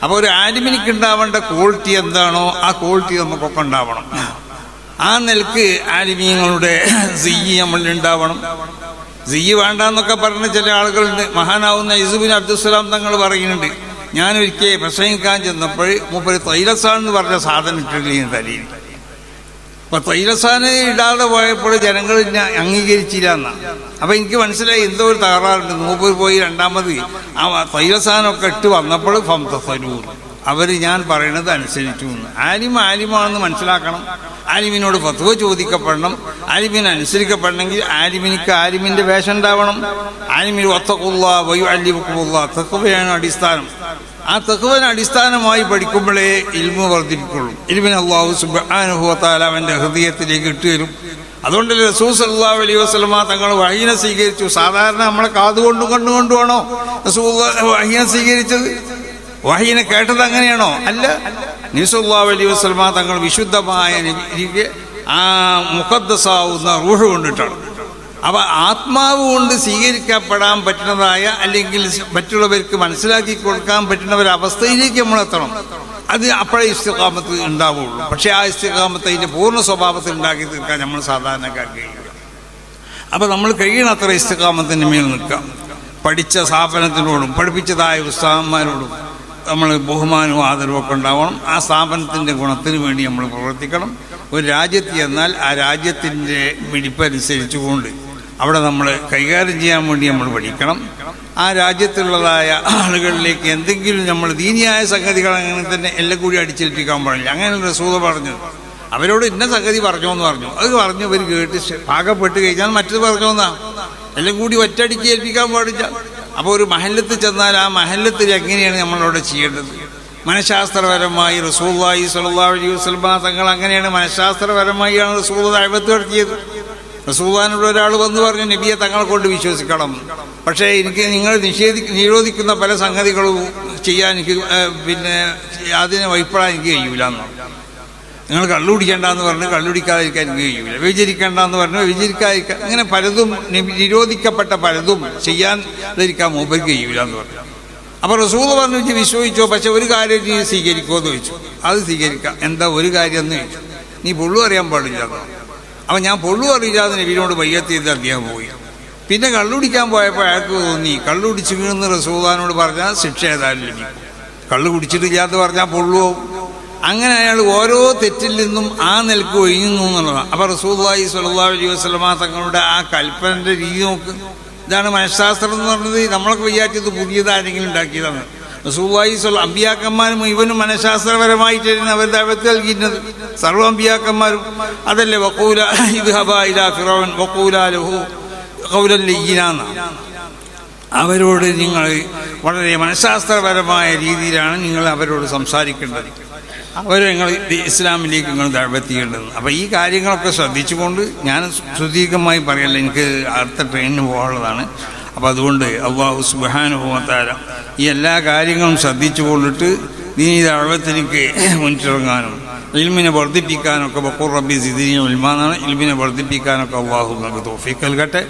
അപ്പോൾ ഒരു ആലിമിനിക്ക് ഉണ്ടാവേണ്ട ക്വാളിറ്റി എന്താണോ ആ ക്വാളിറ്റി നമുക്കൊക്കെ ഉണ്ടാവണം. ആ നിലക്ക് ആലിമീങ്ങളുടെ സിയ്യ് നമ്മളിലുണ്ടാവണം. സിയ്യ് വേണ്ടെന്നൊക്കെ പറഞ്ഞ ചില ആളുകളുണ്ട്. മഹാനാവുന്ന യൂസുഫ് അബ്ദുസ്സലാം തങ്ങൾ പറയുന്നുണ്ട്, ഞാനൊരിക്കൽ പ്രസംഗിക്കാൻ ചെന്നപ്പോൾ മൂപ്പര് തൈലസാൻ എന്ന് പറഞ്ഞ സാധനം ഇട്ടില്ല തലയിൽ. അപ്പൊ തൈലസാന് ഇടാതെ പോയപ്പോൾ ജനങ്ങൾ അംഗീകരിച്ചില്ല എന്നാണ്. അപ്പൊ എനിക്ക് മനസ്സിലായി എന്തോ ഒരു തകരാറുണ്ട്. മൂപ്പര് പോയി രണ്ടാമത് ആ തൈലസാനൊക്കെ ഇട്ട് വന്നപ്പോൾ അവര് ഞാൻ പറയണത് അനുസരിച്ചു. ആലിമാണെന്ന് മനസ്സിലാക്കണം. ആലിമിനോട് ഫത്വ ചോദിക്കപ്പെടണം. ആലിമിനെ അനുസരിക്കപ്പെടണമെങ്കിൽ ആലിമിന്റെ വേഷം ഉണ്ടാവണം. ആലിമിന് വത്തഖുല്ലാഹ് വയുഅല്ലിമുക്കുമുല്ലാഹ്, തഖ്വയാണ് അടിസ്ഥാനം. ആ തഖ്വനെ അടിസ്ഥാനമായി പഠിക്കുമ്പോഴേ ഇൽമു വർദ്ധിപ്പിക്കുള്ളൂ. ഇൽമിനെ അല്ലാഹു സുബ്ഹാനഹു വ തആല അവന്റെ ഹൃദയത്തിലേക്ക് ഇട്ടുതരും. അതുകൊണ്ട് റസൂൽ സല്ലല്ലാഹു അലൈഹി വസല്ലമ തങ്ങൾ വഹീനെ സ്വീകരിച്ചു. സാധാരണ നമ്മളെ കാതുകൊണ്ടും കണ്ണുകൊണ്ടുമാണോ റസൂൽ വഹീനെ സ്വീകരിച്ചത്? വഹീനെ കേട്ടത് അങ്ങനെയാണോ? അല്ല. നബി സല്ലല്ലാഹു അലൈഹി വസല്ലമ തങ്ങൾ വിശുദ്ധമായ നബിക്ക് ആ മുഖദ്ദസാവുന്ന റൂഹ് കൊണ്ടിട്ടാണ്. അപ്പൊ ആത്മാവ് കൊണ്ട് സ്വീകരിക്കപ്പെടാൻ പറ്റുന്നതായ അല്ലെങ്കിൽ മറ്റുള്ളവർക്ക് മനസ്സിലാക്കി കൊടുക്കാൻ പറ്റുന്ന ഒരവസ്ഥയിലേക്ക് നമ്മൾ എത്തണം. അത് അപ്പോഴേ ഇസ്തിഖാമത്ത് ഉണ്ടാവുള്ളൂ. പക്ഷെ ആ ഇസ്തിഖാമത്ത് അതിന്റെ പൂർണ്ണ സ്വഭാവത്തിൽ ഉണ്ടാക്കി തീർക്കാൻ നമ്മൾ സാധാരണക്കാർക്ക് കഴിയില്ല. അപ്പൊ നമ്മൾ കഴിയണത്ര ഇസ്തിഖാമത്തിന്റെ മേൽ നിൽക്കാം. പഠിച്ച സ്ഥാപനത്തിനോടും പഠിപ്പിച്ചതായ ഉസ്താദന്മാരോടും നമ്മൾ ബഹുമാനവും ആദരവും ഒക്കെ ഉണ്ടാവണം. ആ സ്ഥാപനത്തിൻ്റെ ഗുണത്തിന് വേണ്ടി നമ്മൾ പ്രവർത്തിക്കണം. ഒരു രാജ്യത്ത് ചെന്നാൽ ആ രാജ്യത്തിൻ്റെ മിടിപ്പനുസരിച്ചുകൊണ്ട് അവിടെ നമ്മൾ കൈകാര്യം ചെയ്യാൻ വേണ്ടി നമ്മൾ പഠിക്കണം. ആ രാജ്യത്തുള്ളതായ ആളുകളിലേക്ക് എന്തെങ്കിലും നമ്മൾ ദീനിയായ സംഗതികൾ അങ്ങനെ തന്നെ എല്ലാം കൂടി അടിച്ചേൽപ്പിക്കാൻ പാടില്ല. അങ്ങനെ റസൂൽ പറഞ്ഞത്. അവരോട് ഇന്ന സംഗതി പറഞ്ഞോന്ന് പറഞ്ഞു. അത് പറഞ്ഞു അവർ കേട്ട് പാകപ്പെട്ട് കഴിഞ്ഞാൽ മറ്റത് പറഞ്ഞോന്നാ. എല്ലാം കൂടി ഒറ്റയടിക്ക് ഏൽപ്പിക്കാൻ പാടില്ല. അപ്പോൾ ഒരു മഹല്ലത്ത് ചെന്നാൽ ആ മഹല്ലത്തിൽ എങ്ങനെയാണ് നമ്മളവിടെ ചെയ്യേണ്ടത്? മനഃശാസ്ത്രപരമായി റസൂലുള്ളാഹി സ്വല്ലല്ലാഹു അലൈഹി വസല്ലം തങ്ങൾ അങ്ങനെയാണ് മനഃശാസ്ത്രപരമായാണ് റസൂൽ ദഅവത്ത് നടത്തിയത്. റസൂലുള്ളാഹിനോട് ഒരാൾ വന്ന് പറഞ്ഞു, നബിയെ തങ്ങളെ കൊണ്ട് വിശ്വസിക്കണം, പക്ഷേ എനിക്ക് നിങ്ങൾ നിരോധിക്കുന്ന പല സംഗതികളും ചെയ്യാൻ എനിക്ക് അതിനെ വഴിപ്പെടാൻ എനിക്ക് കഴിയൂല എന്ന്. നിങ്ങൾ കള്ളുപിടിക്കേണ്ടെന്ന് പറഞ്ഞ് കള്ളുപിടിക്കാതിരിക്കാൻ എനിക്ക് കഴിയൂല, വ്യഭിചരിക്കേണ്ടെന്ന് പറഞ്ഞ് വ്യഭിചരിക്കാതിരിക്കാൻ, ഇങ്ങനെ പലതും നിരോധിക്കപ്പെട്ട പലതും ചെയ്യാതിരിക്കാൻ മൂപ്പർക്ക് കഴിയൂല എന്ന് പറഞ്ഞു. അപ്പോൾ റസൂൽ പറഞ്ഞു, വിശ്വസിച്ചോ, പക്ഷെ ഒരു കാര്യം നീ സ്വീകരിക്കുമോ എന്ന് ചോദിച്ചു. അത് സ്വീകരിക്കാം. എന്താ ഒരു കാര്യം എന്ന് ചോദിച്ചു. നീ പൊള്ളു അറിയാൻ പാടില്ല. അപ്പം ഞാൻ പൊള്ളു അറിയില്ലാതെ നബിയോട് ബയ്യത്ത് ചെയ്ത് അദ്ദേഹം പോയി. പിന്നെ കള്ളുടിക്കാൻ പോയപ്പോൾ അയാൾക്ക് തോന്നി കള്ളു കുടിച്ചു വീണെന്ന് റസൂലുള്ളാഹിനോട് പറഞ്ഞാൽ ശിക്ഷ ഏതായാലും ലഭിക്കും, കള്ളു കുടിച്ചിട്ടില്ലാന്ന് പറഞ്ഞാൽ പൊള്ളുവോ. അങ്ങനെ അയാൾ ഓരോ തെറ്റിൽ നിന്നും ആ നിലക്ക് ഒഴിയുന്നു എന്നുള്ളതാണ്. അപ്പോൾ റസൂലുള്ളാഹി സ്വല്ലല്ലാഹു അലൈഹി വസല്ലം തങ്ങളുടെ ആ കൽപ്പനയുടെ രീതി നോക്ക്. ഇതാണ് മനഃശാസ്ത്രം എന്ന് പറഞ്ഞത്. നമ്മളൊക്കെ വിചാരിച്ചത് പുതിയതാരെങ്കിലും ഉണ്ടാക്കിയതാണ്. റസൂലുള്ളാഹി സ്വല്ലല്ലാഹു അമ്പിയാക്കന്മാരും ഇവനും മനഃശാസ്ത്രപരമായിട്ടാണ് അവർ ദഅവത്ത് നൽകിയിരുന്നത്. സർവ്വ അമ്പിയാക്കന്മാരും അതല്ലേ, വഖൂല ഇദ്ഹബാ ഇലാ ഫിറഔൻ വഖൂലാ ലഹു ഖൗലൻ ലയ്യിനാ. അവരോട് നിങ്ങൾ വളരെ മനഃശാസ്ത്രപരമായ രീതിയിലാണ് നിങ്ങൾ അവരോട് സംസാരിക്കേണ്ടത്. അവരെ നിങ്ങൾ ഇസ്ലാമിലേക്ക് നിങ്ങൾ ദഅവത്ത് ചെയ്യേണ്ടത്. അപ്പോൾ ഈ കാര്യങ്ങളൊക്കെ ശ്രദ്ധിച്ചുകൊണ്ട്, ഞാൻ സുദീർഘമായി പറയല്ല, എനിക്ക് അടുത്ത ട്രെയിനിന് പോകാനുള്ളതാണ്. അപ്പോൾ അതുകൊണ്ട് അല്ലാഹു സുബ്ഹാനഹു വ തആല ഈ എല്ലാ കാര്യങ്ങളും ശ്രദ്ധിച്ചുകൊണ്ടിട്ട് ദീനി ദഅവത്തിലേക്ക് മുന്നിട്ടിറങ്ങാനും ഇൽമിനെ വർദ്ധിപ്പിക്കാനൊക്കെ വഖുർ റബ്ബി സിദ്നി ഇൽമാ എന്നാണ്. ഇൽമിനെ വർദ്ധിപ്പിക്കാനൊക്കെ അല്ലാഹു നമുക്ക് തൗഫീഖ് നൽകട്ടെ.